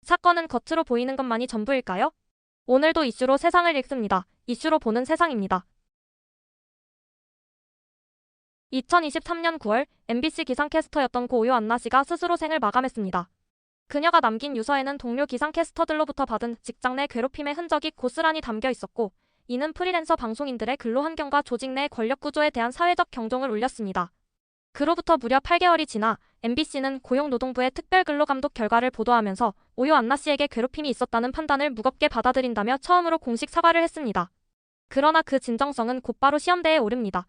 사건은 겉으로 보이는 것만이 전부일까요? 오늘도 이슈로 세상을 읽습니다. 이슈로 보는 세상입니다. 2023년 9월 MBC 기상캐스터였던 고 오요안나 씨가 스스로 생을 마감했습니다. 그녀가 남긴 유서에는 동료 기상캐스터들로부터 받은 직장 내 괴롭힘의 흔적이 고스란히 담겨 있었고, 이는 프리랜서 방송인들의 근로 환경과 조직 내 권력 구조에 대한 사회적 경종을 울렸습니다. 그로부터 무려 8개월이 지나 MBC는 고용노동부의 특별근로감독 결과를 보도하면서 오요안나 씨에게 괴롭힘이 있었다는 판단을 무겁게 받아들인다며 처음으로 공식 사과를 했습니다. 그러나 그 진정성은 곧바로 시험대에 오릅니다.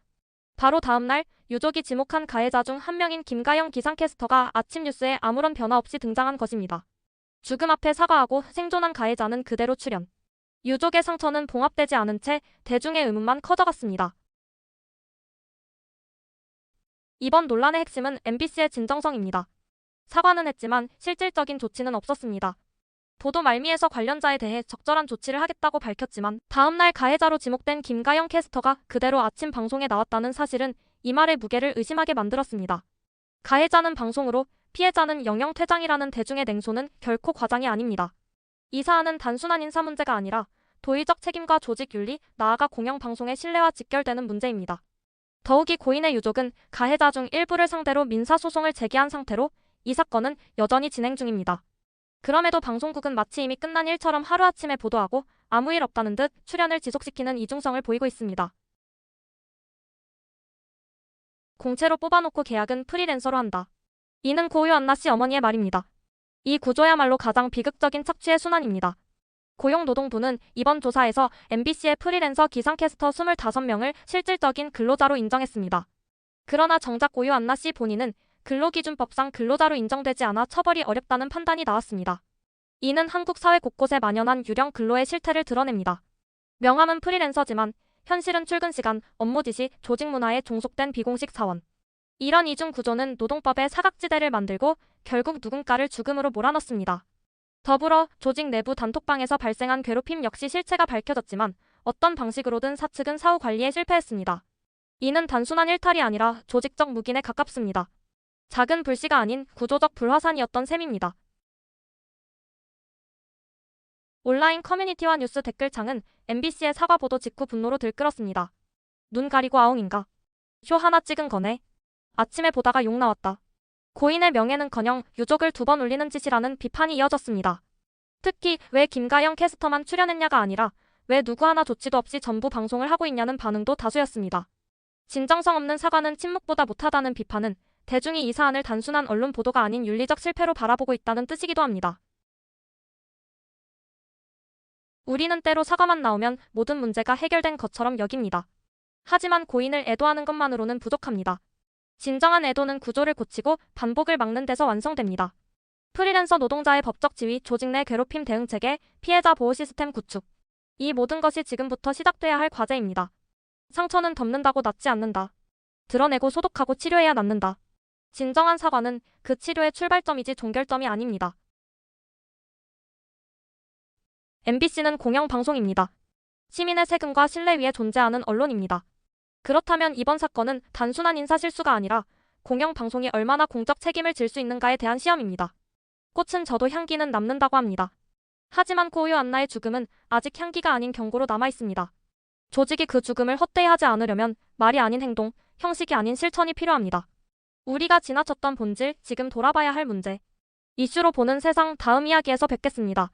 바로 다음 날 유족이 지목한 가해자 중 한 명인 김가영 기상캐스터가 아침 뉴스에 아무런 변화 없이 등장한 것입니다. 죽음 앞에 사과하고 생존한 가해자는 그대로 출연. 유족의 상처는 봉합되지 않은 채 대중의 의문만 커져갔습니다. 이번 논란의 핵심은 MBC의 진정성입니다. 사과는 했지만 실질적인 조치는 없었습니다. 보도 말미에서 관련자에 대해 적절한 조치를 하겠다고 밝혔지만 다음날 가해자로 지목된 김가영 캐스터가 그대로 아침 방송에 나왔다는 사실은 이 말의 무게를 의심하게 만들었습니다. 가해자는 방송으로, 피해자는 영영 퇴장이라는 대중의 냉소는 결코 과장이 아닙니다. 이 사안은 단순한 인사 문제가 아니라 도의적 책임과 조직 윤리, 나아가 공영방송의 신뢰와 직결되는 문제입니다. 더욱이 고인의 유족은 가해자 중 일부를 상대로 민사소송을 제기한 상태로 이 사건은 여전히 진행 중입니다. 그럼에도 방송국은 마치 이미 끝난 일처럼 하루아침에 보도하고 아무 일 없다는 듯 출연을 지속시키는 이중성을 보이고 있습니다. 공채로 뽑아놓고 계약은 프리랜서로 한다. 이는 고 오요안나 씨 어머니의 말입니다. 이 구조야말로 가장 비극적인 착취의 순환입니다. 고용노동부는 이번 조사에서 MBC의 프리랜서 기상캐스터 25명을 실질적인 근로자로 인정했습니다. 그러나 정작 오요안나 씨 본인은 근로기준법상 근로자로 인정되지 않아 처벌이 어렵다는 판단이 나왔습니다. 이는 한국 사회 곳곳에 만연한 유령 근로의 실태를 드러냅니다. 명함은 프리랜서지만 현실은 출근 시간, 업무 지시, 조직 문화에 종속된 비공식 사원. 이런 이중 구조는 노동법의 사각지대를 만들고 결국 누군가를 죽음으로 몰아넣습니다. 더불어 조직 내부 단톡방에서 발생한 괴롭힘 역시 실체가 밝혀졌지만 어떤 방식으로든 사측은 사후 관리에 실패했습니다. 이는 단순한 일탈이 아니라 조직적 묵인에 가깝습니다. 작은 불씨가 아닌 구조적 불화산이었던 셈입니다. 온라인 커뮤니티와 뉴스 댓글창은 MBC의 사과 보도 직후 분노로 들끓었습니다. 눈 가리고 아웅인가? 쇼 하나 찍은 거네. 아침에 보다가 욕 나왔다. 고인의 명예는커녕 유족을 2번 울리는 짓이라는 비판이 이어졌습니다. 특히 왜 김가영 캐스터만 출연했냐가 아니라 왜 누구 하나 조치도 없이 전부 방송을 하고 있냐는 반응도 다수였습니다. 진정성 없는 사과는 침묵보다 못하다는 비판은 대중이 이 사안을 단순한 언론 보도가 아닌 윤리적 실패로 바라보고 있다는 뜻이기도 합니다. 우리는 때로 사과만 나오면 모든 문제가 해결된 것처럼 여깁니다. 하지만 고인을 애도하는 것만으로는 부족합니다. 진정한 애도는 구조를 고치고 반복을 막는 데서 완성됩니다. 프리랜서 노동자의 법적 지위, 조직 내 괴롭힘 대응 체계, 피해자 보호 시스템 구축. 이 모든 것이 지금부터 시작돼야 할 과제입니다. 상처는 덮는다고 낫지 않는다. 드러내고 소독하고 치료해야 낫는다. 진정한 사과는 그 치료의 출발점이지 종결점이 아닙니다. MBC는 공영방송입니다. 시민의 세금과 신뢰 위에 존재하는 언론입니다. 그렇다면 이번 사건은 단순한 인사실수가 아니라 공영방송이 얼마나 공적 책임을 질 수 있는가에 대한 시험입니다. 꽃은 져도 향기는 남는다고 합니다. 하지만 고 오요안나의 죽음은 아직 향기가 아닌 경고로 남아있습니다. 조직이 그 죽음을 헛되이 하지 않으려면 말이 아닌 행동, 형식이 아닌 실천이 필요합니다. 우리가 지나쳤던 본질, 지금 돌아봐야 할 문제. 이슈로 보는 세상 다음 이야기에서 뵙겠습니다.